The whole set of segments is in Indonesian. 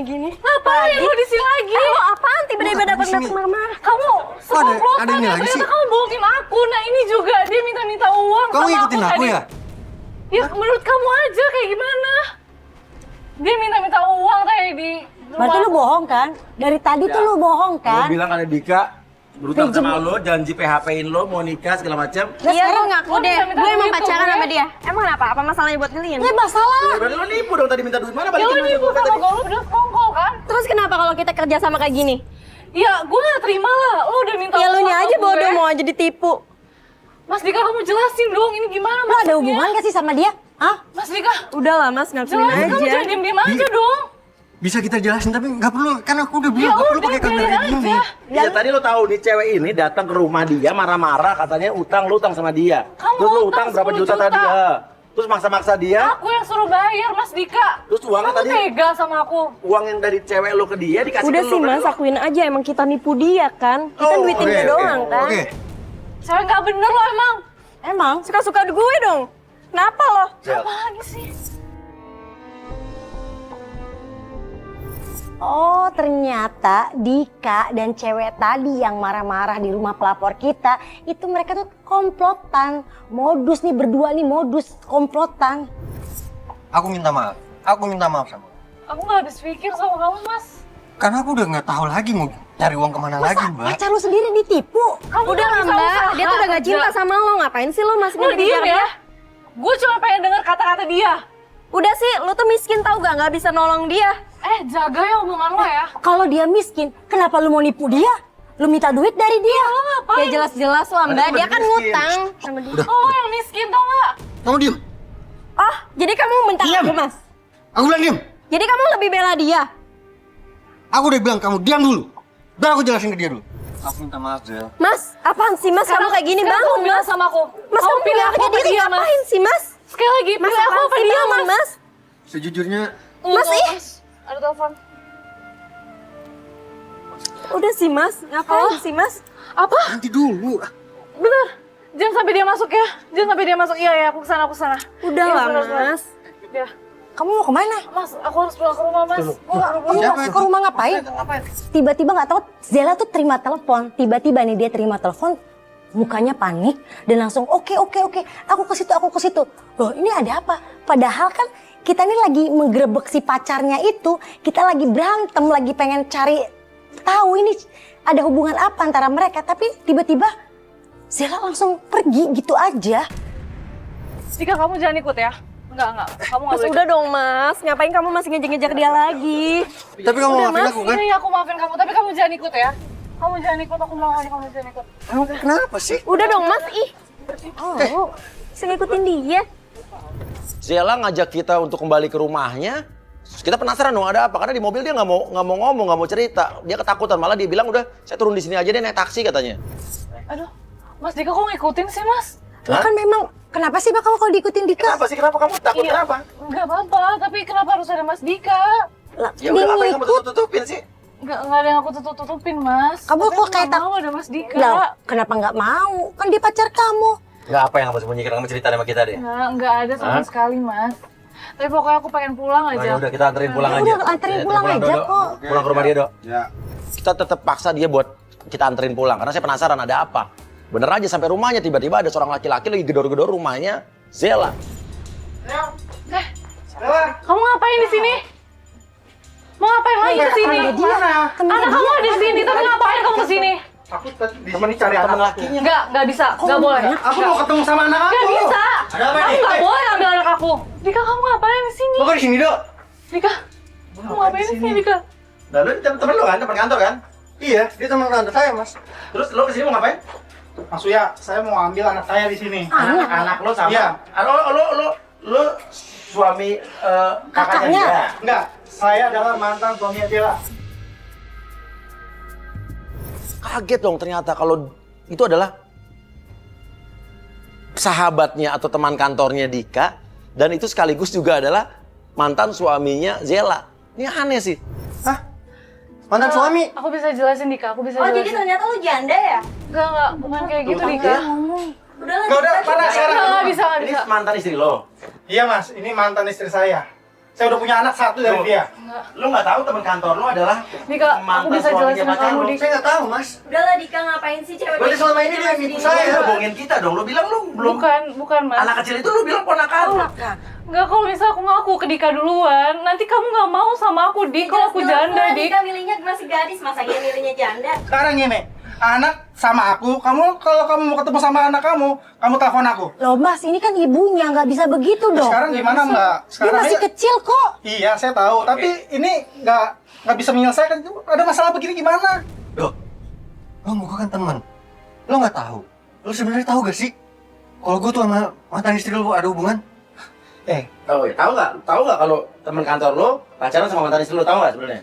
gini-gini. Ngapain lu di sini lagi? Lo apaan tiba-tiba dapat marah-marah? Kamu ada ini ya, lagi sih? ternyata kamu bohongin aku. Nah ini juga, dia minta uang Kamu sama ngikutin aku tadi. ya? Ya menurut kamu aja kayak gimana? Dia minta uang kayak di Berarti lu bohong kan? Dari tadi tuh lu bohong Lo kan? bilang ada Dika berutang sama lo, janji PHP-in lo, mau nikah segala macam. Iya, Iya, lu ngaku deh. minta Gue emang duit pacaran tuh, sama gue. dia. Emang kenapa? Apa masalahnya buat kalian? Ya masalah lah. Berarti lo nipu dong tadi minta duit mana Ya balikin lu nipu sama gue, lu udah sekongkol kan? Terus kenapa kalau kita kerja sama kayak gini? Ya gue gak terima lah, lu udah minta Ya lu uang nya ke aja gue. bodoh mau aja ditipu. Mas Dika kamu jelasin dong, ini gimana Lu ada maksudnya? hubungan gak sih sama dia? Hah? Mas Dika, Udahlah Mas, ngakuin jelasin kamu aja. jangan diem-diem aja dong. Bisa kita jelasin tapi nggak perlu, kan aku udah bilang Ya nggak perlu udah, pakai kamera biarin gini. aja. Ya tadi lo tahu nih cewek ini datang ke rumah dia marah-marah katanya lu utang sama dia. Kamu Terus lo utang utang berapa 10 juta juta. tadi ya? Terus maksa-maksa dia, Aku yang suruh bayar Mas Dika. terus uangnya Kamu tadi tega sama aku. uang yang dari cewek lo ke dia dikasih Udah ke sih lo. Mas, akuin aja emang kita nipu dia kan. Kita Oh, duitin dia doang kan. Oke. Cewek gak bener lo emang. Emang suka-suka gue dong. Kenapa lo? Zel, Apa lagi sih? Oh, ternyata Dika dan cewek tadi yang marah-marah di rumah pelapor kita, itu mereka tuh komplotan. Modus nih berdua nih, modus komplotan. Aku minta maaf. Aku minta maaf sama kamu. Aku gak habis pikir sama kamu Mas. Karena aku udah nggak tahu lagi mau cari uang kemana lagi, Mbak. Pacar lu sendiri ditipu. Kamu Udah gak lah bisa Mbak, usaha dia tuh udah gak cinta aja. sama lo. Ngapain sih lo masih Lu diem ngejar dia? ya. Gue cuma pengen denger kata-kata dia. Udah sih, lo tuh miskin tau gak bisa nolong dia. Jaga ya hubungan lo ya. Kalau dia miskin, kenapa lu mau nipu dia? Lu minta duit dari dia. Lo ngapain? Ya jelas-jelas lah Mbak, Berarti dia kan miskin. ngutang sama dia. Lo yang miskin tau gak? Kamu diem. Oh, jadi kamu bentar Diam. aku Mas. Aku bilang diem. Jadi kamu lebih bela dia. Aku udah bilang kamu diam dulu. Biar aku jelasin ke dia dulu. Aku minta maaf, Zel. Mas, apaan sih Mas? Kamu kayak gini Sekarang bangun kamu bilang Mas. sama aku. Mas, kamu pilih aku apa jadi dia, Mas? ngapain sih Mas? Sekali lagi, Mas, pilih aku apaan apa sih dia bangun Mas? Sejujurnya Mas, ih. Ada telepon. Udah sih Mas, ngapain sih Mas? Apa? nanti dulu. Bentar. Jangan sampai dia masuk ya. Jangan sampai dia masuk. Iya, aku kesana, aku kesana. Udah Iya, lah sebentar, sebentar. Mas. Ya. Kamu mau kemana? Mas, aku harus pulang ke rumah, Mas. Siapa itu? Ke rumah ngapain? Tiba-tiba nggak tahu Zela tuh terima telepon. Tiba-tiba nih dia terima telepon, mukanya panik dan langsung oke, aku ke situ. Loh ini ada apa? Padahal kan kita nih lagi menggerebek si pacarnya itu, kita lagi berantem, lagi pengen cari tahu ini ada hubungan apa antara mereka. Tapi tiba-tiba Zela langsung pergi gitu aja. Dika, kamu jangan ikut ya. Enggak. Kamu nggak Mas boleh. udah dong Mas, ngapain kamu masih ngejar-ngejar dia lagi? Tapi kamu maafin aku kan? Iya, aku maafin kamu. Tapi kamu jangan ikut ya. Kamu jangan ikut, aku mau aja kamu jangan ikut. Kenapa sih? Udah dong Mas, ih. Oh, bisa ngikutin dia. Zela ngajak kita untuk kembali ke rumahnya. Kita penasaran dong ada apa, karena di mobil dia nggak mau ngomong, nggak mau cerita. Dia ketakutan, malah dia bilang udah saya turun di sini aja deh naik taksi katanya. Aduh, Mas Dika kok ngikutin sih, Mas? Lah kan memang kenapa sih Mbak kamu kalau diikutin Dika? Kenapa sih? Kenapa kamu takut? Iya. Kenapa? Enggak apa-apa, tapi kenapa harus ada Mas Dika? Lah, Ya dia udah apa yang kamu ngikut. tutup-tutupin sih? Enggak ada yang aku tutupin, Mas. Kamu Tapi kok aku kayak nggak mau ada Mas Dika. Lah, kenapa nggak mau? Kan dia pacar kamu. Nggak apa yang kamu sembunyikan, kamu cerita sama kita deh. Enggak ada sama sekali, Mas. Tapi pokoknya aku pengen pulang Nah, aja. ya udah kita anterin pulang aja. Udah, anterin Ya, pulang aja Dok. kok. Pulang ke rumah dia, Dok. Ya. Kita tetap paksa dia buat kita anterin pulang karena saya penasaran ada apa. Bener aja sampai rumahnya tiba-tiba ada seorang laki-laki lagi gedor-gedor rumahnya Zela. Kamu ngapain di sini? Mau ngapain lagi ke sini? Anak kamu ada di sini, tapi ngapain kamu ke sini? Aku di sini cari Temen lakinya. Enggak bisa. Enggak boleh. Aku mau ketemu sama anak aku. Enggak bisa. Ada apa Kamu nih? enggak boleh ambil anak aku. Dika, kamu ngapain di sini? Lo kok di sini, Dok? Dika, kamu ngapain di sini, Dika? Lalu temen lo kan, temen kantor kan? Iya, dia teman kantor saya, Mas. Terus lo kesini mau ngapain? Mas Uya, saya mau ambil anak saya di sini. Anak lo sama? Iya. Lo suami kakaknya Kakaknya? dia? Enggak, saya adalah mantan suaminya Zela. Kaget dong ternyata kalau itu adalah sahabatnya atau teman kantornya Dika dan itu sekaligus juga adalah mantan suaminya Zela. Ini aneh sih. Hah? Mantan suami? Aku bisa jelasin, Dika. Aku bisa Oh, jelasin. jadi ternyata lu janda ya? Enggak, bukan kayak gitu, Dika. Udahlah, Enggak udah, mana sekarang? Enggak bisa, Ini mantan istri lo. Iya Mas, ini mantan istri saya. Saya udah punya anak satu dari dia. Lu nggak tahu teman kantor lu adalah Dika, aku bisa jelasin ke kamu, Dik. Saya nggak tahu, Mas. Udahlah Dika, ngapain sih cewek? Berarti selama ini dia yang nipu saya. Lu bohongin kita dong. Lu bilang lu belum Bukan, Mas. anak kecil itu lu bilang ponakan. Enggak, kalau misal aku ngaku ke Dika duluan, nanti kamu nggak mau sama aku, Dik. Kalau aku janda, Dik. Dika milihnya masih gadis, masa dia milihnya janda? Sekarang gini, anak sama aku, kalau kamu mau ketemu sama anak kamu telepon aku. Loh Mas, ini kan ibunya, nggak bisa begitu dong. Sekarang gimana Mbak? Dia Sekarang masih aja- kecil kok. Iya, saya tahu. Tapi ini nggak bisa menyelesaikan. Ada masalah begini gimana? Loh, lo mau kan teman. Lo nggak tahu. Lo sebenarnya tahu gak sih? Kalau gue tuh sama mantan istri lo ada hubungan? Tahu ya? Tahu nggak kalau teman kantor lu pacaran sama mantan istri lu, tahu nggak sebenarnya?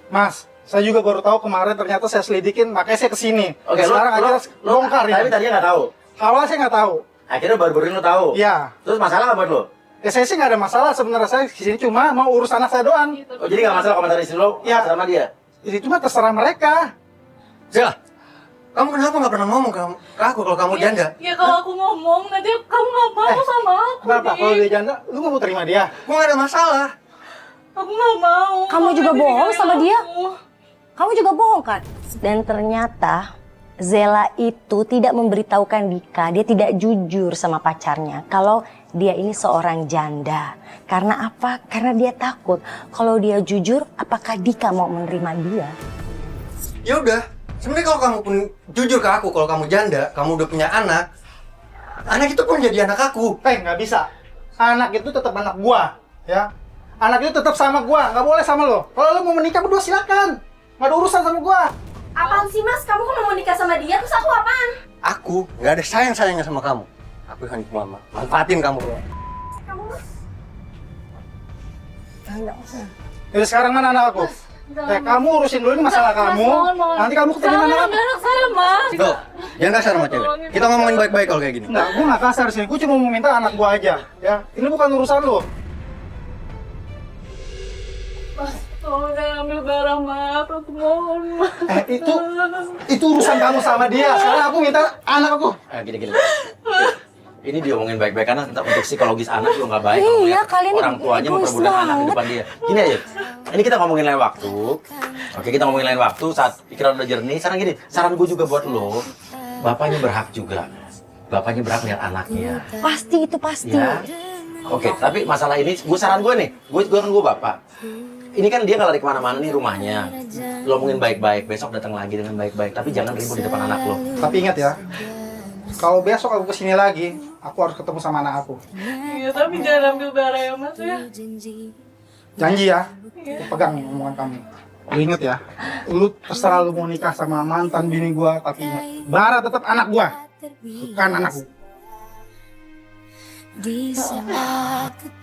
Mas, saya juga baru tahu kemarin ternyata saya selidikin, makanya saya kesini. Oke, Sekarang akhirnya bongkar tapi ini. tadinya nggak tahu. Awalnya saya nggak tahu. Akhirnya baru-baru ini lu tahu. Iya. Terus masalah nggak buat lu? Ya saya sih nggak ada masalah sebenarnya, saya kesini cuma mau urus anak saya doang. Oh, jadi nggak masalah kalau mantan istri lu Iya. sama dia? Jadi cuma terserah mereka. Zela, kamu kenapa nggak pernah ngomong ke aku kalau kamu janda? Ya kalau aku ngomong, nanti kamu nggak mau sama aku, Kenapa? Kalau Dik. dia janda, lu nggak mau terima dia? Gue nggak ada masalah. Aku nggak mau. Kamu juga Nanti bohong ninggalin sama dia? aku. Kamu juga bohong kan? Dan ternyata Zela itu tidak memberitahukan Dika, dia tidak jujur sama pacarnya kalau dia ini seorang janda. Karena apa? Karena dia takut kalau dia jujur, apakah Dika mau menerima dia? Ya udah, sebenarnya kalau kamu pun jujur ke aku kalau kamu janda, kamu udah punya anak itu pun jadi anak aku. Nggak bisa. Anak itu tetap anak gua, ya. Anak itu tetap sama gua, nggak boleh sama lo. Kalau lo mau menikah berdua silakan. Nggak ada urusan sama gua. Apaan sih Mas? Kamu kan mau nikah sama dia, terus aku apaan? Aku nggak ada sayangnya sama kamu. Aku hanya cuma manfaatin kamu. Jadi sekarang mana anak aku? Kamu urusin dulu ini masalah kamu. mohon. Nanti kamu ketemu Jangan anak aku. ambil anak saya, Mas. Tuh, jangan kasar sama cewek. Kita ngomongin baik-baik kalau kayak gini. Enggak, gua nggak kasar sih. Gua cuma mau minta anak gua aja, ya. Ini bukan urusan lo. Tolong jangan ambil barang, Mas. Aku mohon, Mas. Itu urusan kamu sama dia. Sekarang aku minta anak aku. Gini. Ini diomongin baik-baik karena untuk psikologis anak juga nggak baik. kalau Iya, melihat kalian orang ini tuanya egois memperbudak anak di banget. depan dia. Gini aja. Ini kita ngomongin lain waktu. Oke, kita ngomongin lain waktu saat pikiran udah jernih. Sekarang gini, saran gue juga buat lo. Bapaknya berhak juga. Bapaknya berhak melihat anaknya. Pasti itu pasti. Ya. Oke, tapi masalah ini, saran gue nih. Gue bapak. Ini kan dia nggak lari kemana-mana nih rumahnya. Lo omongin baik-baik. Besok datang lagi dengan baik-baik. Tapi jangan ribut di depan anak lo. Tapi ingat ya, kalau besok aku kesini lagi, aku harus ketemu sama anak aku. Iya, tapi jangan ambil barang ya, Mas ya. Janji ya, aku pegang omongan kamu. Lu inget ya, lu terserah lu mau nikah sama mantan bini gua, tapi ingat, Bara tetap anak gua, bukan anakku.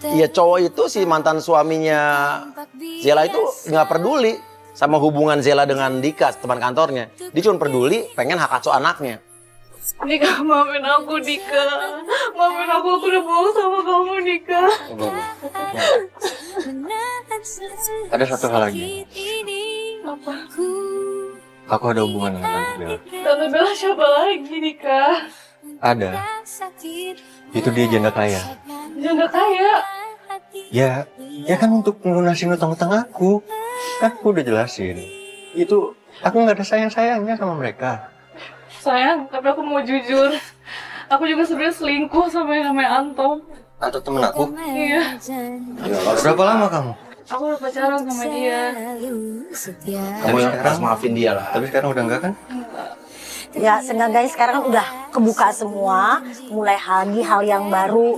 Iya, cowok itu si mantan suaminya Zela itu nggak peduli sama hubungan Zela dengan Dika, teman kantornya. Dia cuma peduli pengen hak asuh anaknya. Dika, maafin aku, Dika. Maafin aku udah bohong sama kamu, Dika. Ada satu hal lagi. Apa? Aku ada hubungan dengan Tante Bella. Tante Bella siapa lagi, Dika? Ada. Itu dia janda kaya. Janda kaya. Ya kan untuk melunasin utang-utang aku. Kan aku udah jelasin. Itu aku nggak ada sayang-sayangnya sama mereka. Sayang, tapi aku mau jujur. Aku juga sebenarnya selingkuh sama yang namanya Anton. Atau temen aku. Iya. Berapa lama kamu? Aku udah pacaran sama dia. Kamu yang harus maafin dia lah. Tapi sekarang udah enggak kan? Ya, seenggaknya sekarang kan udah kebuka semua, mulai lagi hal yang baru.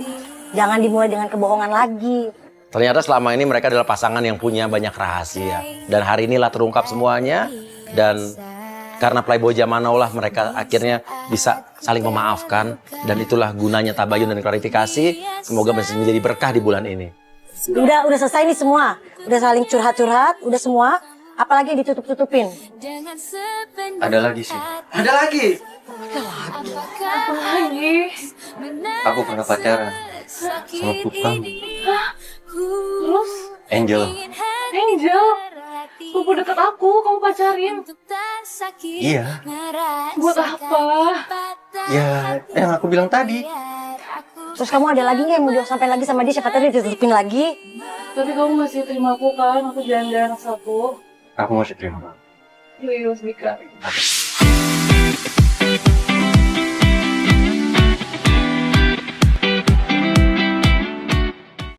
Jangan dimulai dengan kebohongan lagi. Ternyata selama ini mereka adalah pasangan yang punya banyak rahasia. Dan hari inilah terungkap semuanya. Dan karena playboy zaman now lah mereka akhirnya bisa saling memaafkan. Dan itulah gunanya tabayun dan klarifikasi. Semoga bisa menjadi berkah di bulan ini. Udah selesai nih semua. Udah saling curhat-curhat, udah semua. Apalagi yang ditutup-tutupin. Ada lagi sih. Ada lagi? Apa lagi? Aku pernah pacaran sama Pupa. Terus? Angel. Angel? Pupu deket aku, kamu pacarin. Iya. Buat apa? Ya, yang aku bilang tadi. Terus kamu ada lagi nggak yang mau sampai lagi sama dia? Siapa tahu dia ditutupin lagi. Tapi kamu masih terima aku kan? Aku jalan-jalan satu. Aku masih terima. Please, Bika. Oke.